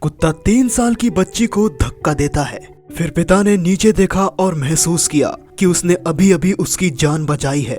कुत्ता 3 साल की बच्ची को धक्का देता है। फिर पिता ने नीचे देखा और महसूस किया कि उसने अभी अभी उसकी जान बचाई है।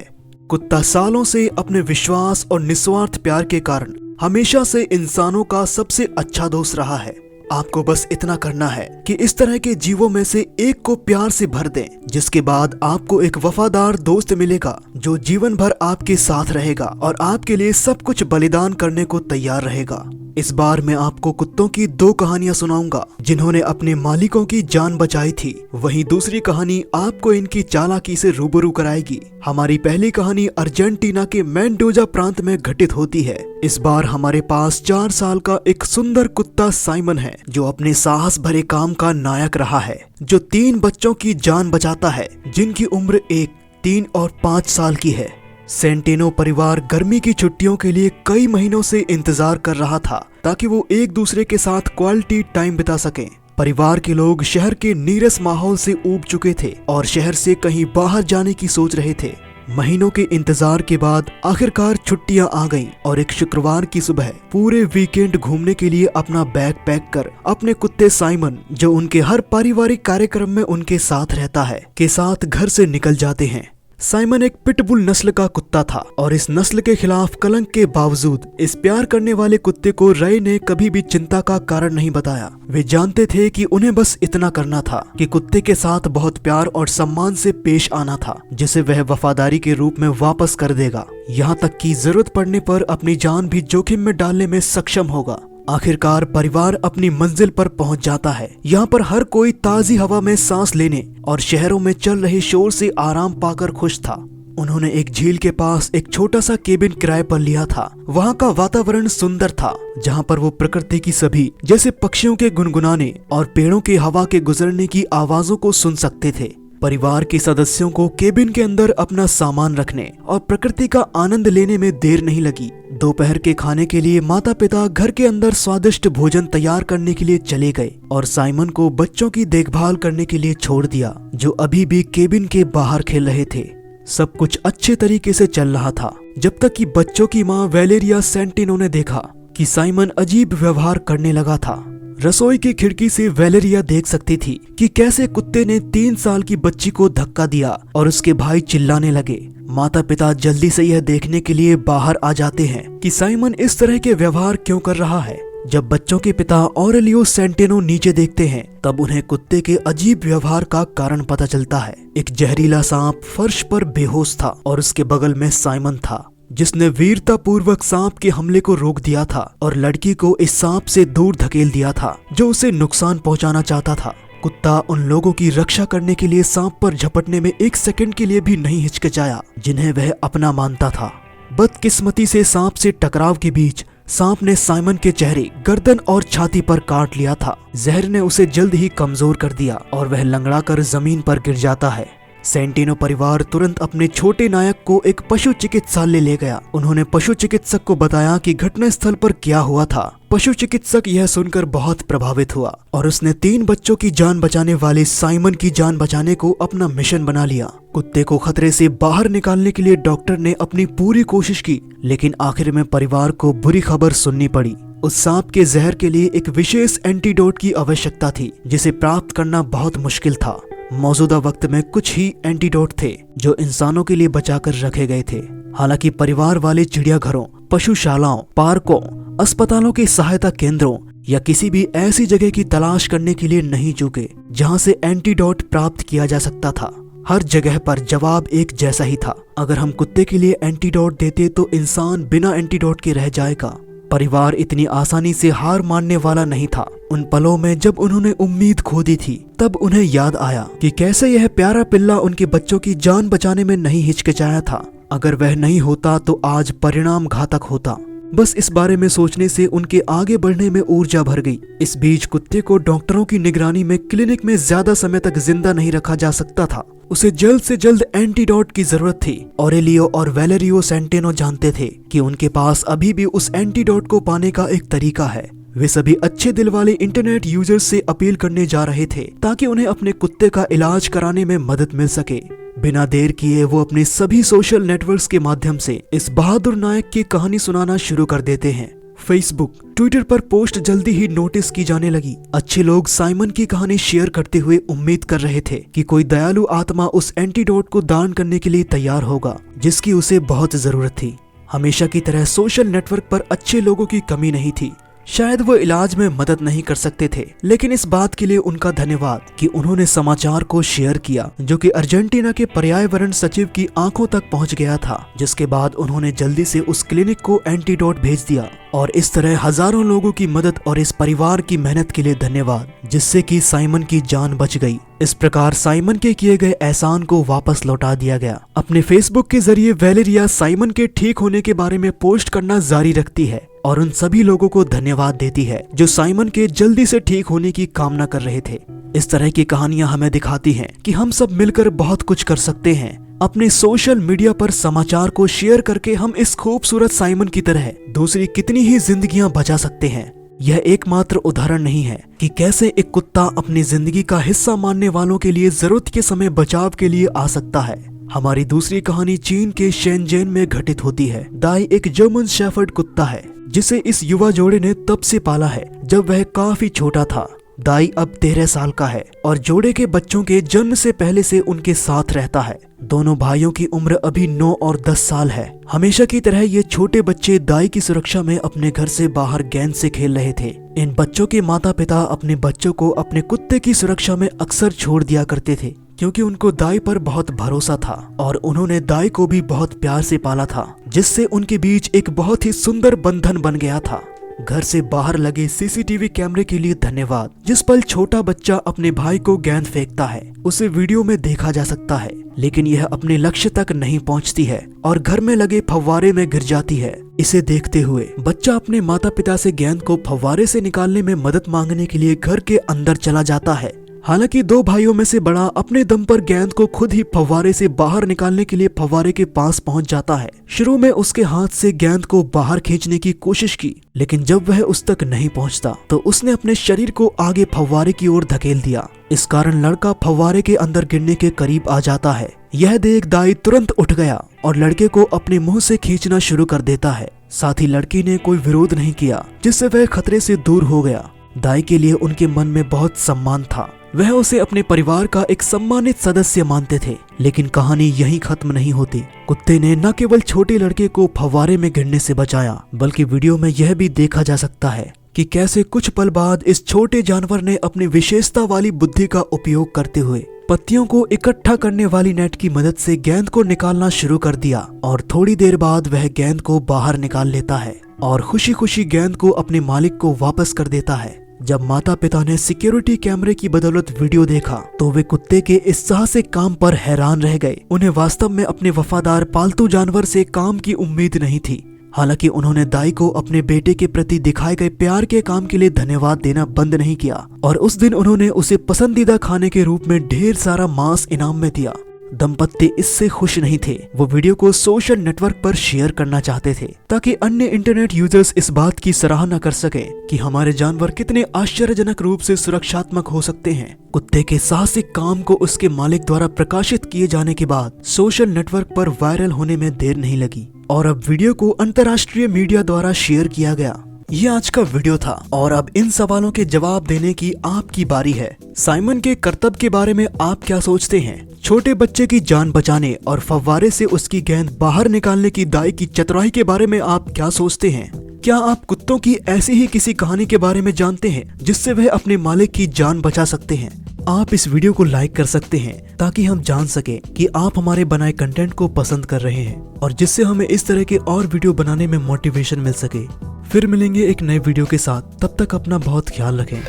कुत्ता सालों से अपने विश्वास और निस्वार्थ प्यार के कारण हमेशा से इंसानों का सबसे अच्छा दोस्त रहा है। आपको बस इतना करना है कि इस तरह के जीवों में से एक को प्यार से भर दें, जिसके बाद आपको एक वफादार दोस्त मिलेगा जो जीवन भर आपके साथ रहेगा और आपके लिए सब कुछ बलिदान करने को तैयार रहेगा। इस बार मैं आपको कुत्तों की 2 कहानियां सुनाऊंगा जिन्होंने अपने मालिकों की जान बचाई थी। वहीं दूसरी कहानी आपको इनकी चालाकी से रूबरू कराएगी। हमारी पहली कहानी अर्जेंटीना के मेंडोजा प्रांत में घटित होती है। इस बार हमारे पास 4 साल का एक सुंदर कुत्ता साइमन है जो अपने साहस भरे काम का नायक रहा है, जो 3 बच्चों की जान बचाता है जिनकी उम्र 1, 3 और 5 साल की है। सेंटेनो परिवार गर्मी की छुट्टियों के लिए कई महीनों से इंतजार कर रहा था ताकि वो एक दूसरे के साथ क्वालिटी टाइम बिता सकें। परिवार के लोग शहर के नीरस माहौल से ऊब चुके थे और शहर से कहीं बाहर जाने की सोच रहे थे। महीनों के इंतजार के बाद आखिरकार छुट्टियां आ गईं और एक शुक्रवार की सुबह पूरे वीकेंड घूमने के लिए अपना बैग पैक कर अपने कुत्ते साइमन, जो उनके हर पारिवारिक कार्यक्रम में उनके साथ रहता है, के साथ घर से निकल जाते हैं। साइमन एक पिटबुल नस्ल का कुत्ता था और इस नस्ल के खिलाफ कलंक के बावजूद इस प्यार करने वाले कुत्ते को रय ने कभी भी चिंता का कारण नहीं बताया। वे जानते थे कि उन्हें बस इतना करना था कि कुत्ते के साथ बहुत प्यार और सम्मान से पेश आना था, जिसे वह वफादारी के रूप में वापस कर देगा, यहाँ तक कि जरूरत पड़ने पर अपनी जान भी जोखिम में डालने में सक्षम होगा। आखिरकार परिवार अपनी मंजिल पर पहुंच जाता है। यहाँ पर हर कोई ताजी हवा में सांस लेने और शहरों में चल रहे शोर से आराम पाकर खुश था। उन्होंने एक झील के पास एक छोटा सा केबिन किराए पर लिया था। वहाँ का वातावरण सुंदर था, जहाँ पर वो प्रकृति की सभी जैसे पक्षियों के गुनगुनाने और पेड़ों के हवा के गुजरने की आवाजों को सुन सकते थे। परिवार के सदस्यों को केबिन के अंदर अपना सामान रखने और प्रकृति का आनंद लेने में देर नहीं लगी। दोपहर के खाने के लिए माता पिता घर के अंदर स्वादिष्ट भोजन तैयार करने के लिए चले गए और साइमन को बच्चों की देखभाल करने के लिए छोड़ दिया, जो अभी भी केबिन के बाहर खेल रहे थे। सब कुछ अच्छे तरीके से चल रहा था जब तक कि बच्चों की माँ वेलेरिया सेंटिनो ने देखा कि साइमन अजीब व्यवहार करने लगा था। रसोई की खिड़की से वेलेरिया देख सकती थी कि कैसे कुत्ते ने 3 साल की बच्ची को धक्का दिया और उसके भाई चिल्लाने लगे। माता पिता जल्दी से यह देखने के लिए बाहर आ जाते हैं कि साइमन इस तरह के व्यवहार क्यों कर रहा है। जब बच्चों के पिता ऑरेलियो सेंटेनो नीचे देखते हैं तब उन्हें कुत्ते के अजीब व्यवहार का कारण पता चलता है। एक जहरीला सांप फर्श पर बेहोश था और उसके बगल में साइमन था, जिसने वीरता पूर्वक सांप के हमले को रोक दिया था और लड़की को इस सांप से दूर धकेल दिया था जो उसे नुकसान पहुंचाना चाहता था। कुत्ता उन लोगों की रक्षा करने के लिए सांप पर झपटने में 1 सेकंड के लिए भी नहीं हिचकिचाया जिन्हें वह अपना मानता था। बदकिस्मती से सांप से टकराव के बीच सांप ने साइमन के चेहरे, गर्दन और छाती पर काट लिया था। जहर ने उसे जल्द ही कमजोर कर दिया और वह लंगड़ा कर जमीन पर गिर जाता है। सेंटिनो परिवार तुरंत अपने छोटे नायक को एक पशु चिकित्सालय ले गया। उन्होंने पशु चिकित्सक को बताया कि घटनास्थल पर क्या हुआ था। पशु चिकित्सक यह सुनकर बहुत प्रभावित हुआ और उसने 3 बच्चों की जान बचाने वाले साइमन की जान बचाने को अपना मिशन बना लिया। कुत्ते को खतरे से बाहर निकालने के लिए डॉक्टर ने अपनी पूरी कोशिश की, लेकिन आखिर में परिवार को बुरी खबर सुननी पड़ी। उस सांप के जहर के लिए एक विशेष एंटीडोट की आवश्यकता थी, जिसे प्राप्त करना बहुत मुश्किल था। मौजूदा वक्त में कुछ ही एंटीडोट थे जो इंसानों के लिए बचाकर रखे गए थे। हालांकि परिवार वाले चिड़ियाघरों, पशुशालाओं, पार्कों, अस्पतालों के सहायता केंद्रों या किसी भी ऐसी जगह की तलाश करने के लिए नहीं चूके जहां से एंटीडोट प्राप्त किया जा सकता था। हर जगह पर जवाब एक जैसा ही था, अगर हम कुत्ते के लिए एंटीडोट देते तो इंसान बिना एंटीडोट के रह जाएगा। परिवार इतनी आसानी से हार मानने वाला नहीं था। उन पलों में जब उन्होंने उम्मीद खो दी थी तब उन्हें याद आया कि कैसे यह प्यारा पिल्ला उनके बच्चों की जान बचाने में नहीं हिचकिचाया था। अगर वह नहीं होता तो आज परिणाम घातक होता। बस इस बारे में सोचने से उनके आगे बढ़ने में ऊर्जा भर गई। इस बीच कुत्ते को डॉक्टरों की निगरानी में क्लिनिक में ज्यादा समय तक जिंदा नहीं रखा जा सकता था। उसे जल्द से जल्द एंटीडोट की जरूरत थी। ऑरेलियो और वेलेरियो सेंटेनो जानते थे कि उनके पास अभी भी उस एंटीडोट को पाने का एक तरीका है। वे सभी अच्छे दिल वाले इंटरनेट यूजर्स से अपील करने जा रहे थे ताकि उन्हें अपने कुत्ते का इलाज कराने में मदद मिल सके। बिना देर किए वो अपने सभी सोशल नेटवर्क्स के माध्यम से इस बहादुर नायक की कहानी सुनाना शुरू कर देते हैं। फेसबुक, ट्विटर पर पोस्ट जल्दी ही नोटिस की जाने लगी। अच्छे लोग साइमन की कहानी शेयर करते हुए उम्मीद कर रहे थे कि कोई दयालु आत्मा उस एंटीडोट को दान करने के लिए तैयार होगा जिसकी उसे बहुत जरूरत थी। हमेशा की तरह सोशल नेटवर्क पर अच्छे लोगों की कमी नहीं थी। शायद वो इलाज में मदद नहीं कर सकते थे, लेकिन इस बात के लिए उनका धन्यवाद कि उन्होंने समाचार को शेयर किया जो कि अर्जेंटीना के पर्यावरण सचिव की आंखों तक पहुंच गया था, जिसके बाद उन्होंने जल्दी से उस क्लिनिक को एंटीडोट भेज दिया। और इस तरह हजारों लोगों की मदद और इस परिवार की मेहनत के लिए धन्यवाद, जिससे कि साइमन की जान बच गई। इस प्रकार साइमन के किए गए एहसान को वापस लौटा दिया गया। अपने फेसबुक के जरिए वैलेरिया साइमन के ठीक होने के बारे में पोस्ट करना जारी रखती है और उन सभी लोगों को धन्यवाद देती है जो साइमन के जल्दी से ठीक होने की कामना कर रहे थे। इस तरह की कहानियां हमें दिखाती हैं कि हम सब मिलकर बहुत कुछ कर सकते हैं। अपने सोशल मीडिया पर समाचार को शेयर करके हम इस खूबसूरत साइमन की तरह दूसरी कितनी ही जिंदगियां बचा सकते हैं। यह एकमात्र उदाहरण नहीं है कि कैसे एक कुत्ता अपनी जिंदगी का हिस्सा मानने वालों के लिए जरूरत के समय बचाव के लिए आ सकता है। हमारी दूसरी कहानी चीन के शेनजेन में घटित होती है। दाई एक जर्मन शेफर्ड कुत्ता है जिसे इस युवा जोड़े ने तब से पाला है जब वह काफी छोटा था। दाई अब 13 साल का है और जोड़े के बच्चों के जन्म से पहले से उनके साथ रहता है। दोनों भाइयों की उम्र अभी 9 और 10 साल है। हमेशा की तरह ये छोटे बच्चे दाई की सुरक्षा में अपने घर से बाहर गेंद से खेल रहे थे। इन बच्चों के माता पिता अपने बच्चों को अपने कुत्ते की सुरक्षा में अक्सर छोड़ दिया करते थे, क्योंकि उनको दाई पर बहुत भरोसा था और उन्होंने दाई को भी बहुत प्यार से पाला था, जिससे उनके बीच एक बहुत ही सुंदर बंधन बन गया था। घर से बाहर लगे सीसीटीवी कैमरे के लिए धन्यवाद। जिस पल छोटा बच्चा अपने भाई को गेंद फेंकता है उसे वीडियो में देखा जा सकता है, लेकिन यह अपने लक्ष्य तक नहीं पहुंचती है और घर में लगे फव्वारे में गिर जाती है। इसे देखते हुए बच्चा अपने माता पिता से गेंद को फव्वारे से निकालने में मदद मांगने के लिए घर के अंदर चला जाता है। हालांकि 2 भाइयों में से बड़ा अपने दम पर गेंद को खुद ही फव्वारे से बाहर निकालने के लिए फव्वारे के पास पहुंच जाता है। शुरू में उसके हाथ से गेंद को बाहर खींचने की कोशिश की, लेकिन जब वह उस तक नहीं पहुंचता तो उसने अपने शरीर को आगे फव्वारे की ओर धकेल दिया। इस कारण लड़का फव्वारे के अंदर गिरने के करीब आ जाता है। यह देख दाई तुरंत उठ गया और लड़के को अपने मुंह से खींचना शुरू कर देता है। साथ ही लड़की ने कोई विरोध नहीं किया, जिससे वह खतरे से दूर हो गया। दाई के लिए उनके मन में बहुत सम्मान था। वह उसे अपने परिवार का एक सम्मानित सदस्य मानते थे। लेकिन कहानी यहीं खत्म नहीं होती। कुत्ते ने न केवल छोटे लड़के को फव्वारे में गिरने से बचाया, बल्कि वीडियो में यह भी देखा जा सकता है कि कैसे कुछ पल बाद इस छोटे जानवर ने अपनी विशेषता वाली बुद्धि का उपयोग करते हुए पत्तियों को इकट्ठा करने वाली नेट की मदद से गेंद को निकालना शुरू कर दिया और थोड़ी देर बाद वह गेंद को बाहर निकाल लेता है और खुशी खुशी गेंद को अपने मालिक को वापस कर देता है। जब माता पिता ने सिक्योरिटी कैमरे की बदौलत वीडियो देखा तो वे कुत्ते के इस साहसिक काम पर हैरान रह गए। उन्हें वास्तव में अपने वफादार पालतू जानवर से काम की उम्मीद नहीं थी। हालांकि उन्होंने दाई को अपने बेटे के प्रति दिखाए गए प्यार के काम के लिए धन्यवाद देना बंद नहीं किया और उस दिन उन्होंने उसे पसंदीदा खाने के रूप में ढेर सारा मांस इनाम में दिया। दंपत्ति इससे खुश नहीं थे। वो वीडियो को सोशल नेटवर्क पर शेयर करना चाहते थे ताकि अन्य इंटरनेट यूजर्स इस बात की सराहना कर सकें कि हमारे जानवर कितने आश्चर्यजनक रूप से सुरक्षात्मक हो सकते हैं। कुत्ते के साहसिक काम को उसके मालिक द्वारा प्रकाशित किए जाने के बाद सोशल नेटवर्क पर वायरल होने में देर नहीं लगी और अब वीडियो को अंतर्राष्ट्रीय मीडिया द्वारा शेयर किया गया। ये आज का वीडियो था और अब इन सवालों के जवाब देने की आपकी बारी है। साइमन के कर्तव्य के बारे में आप क्या सोचते हैं? छोटे बच्चे की जान बचाने और फव्वारे से उसकी गेंद बाहर निकालने की दाई की चतुराई के बारे में आप क्या सोचते हैं? क्या आप कुत्तों की ऐसी ही किसी कहानी के बारे में जानते हैं जिससे वह अपने मालिक की जान बचा सकते हैं? आप इस वीडियो को लाइक कर सकते हैं ताकि हम जान सकें कि आप हमारे बनाए कंटेंट को पसंद कर रहे हैं और जिससे हमें इस तरह के और वीडियो बनाने में मोटिवेशन मिल सके। फिर मिलेंगे एक नए वीडियो के साथ, तब तक अपना बहुत ख्याल रखें।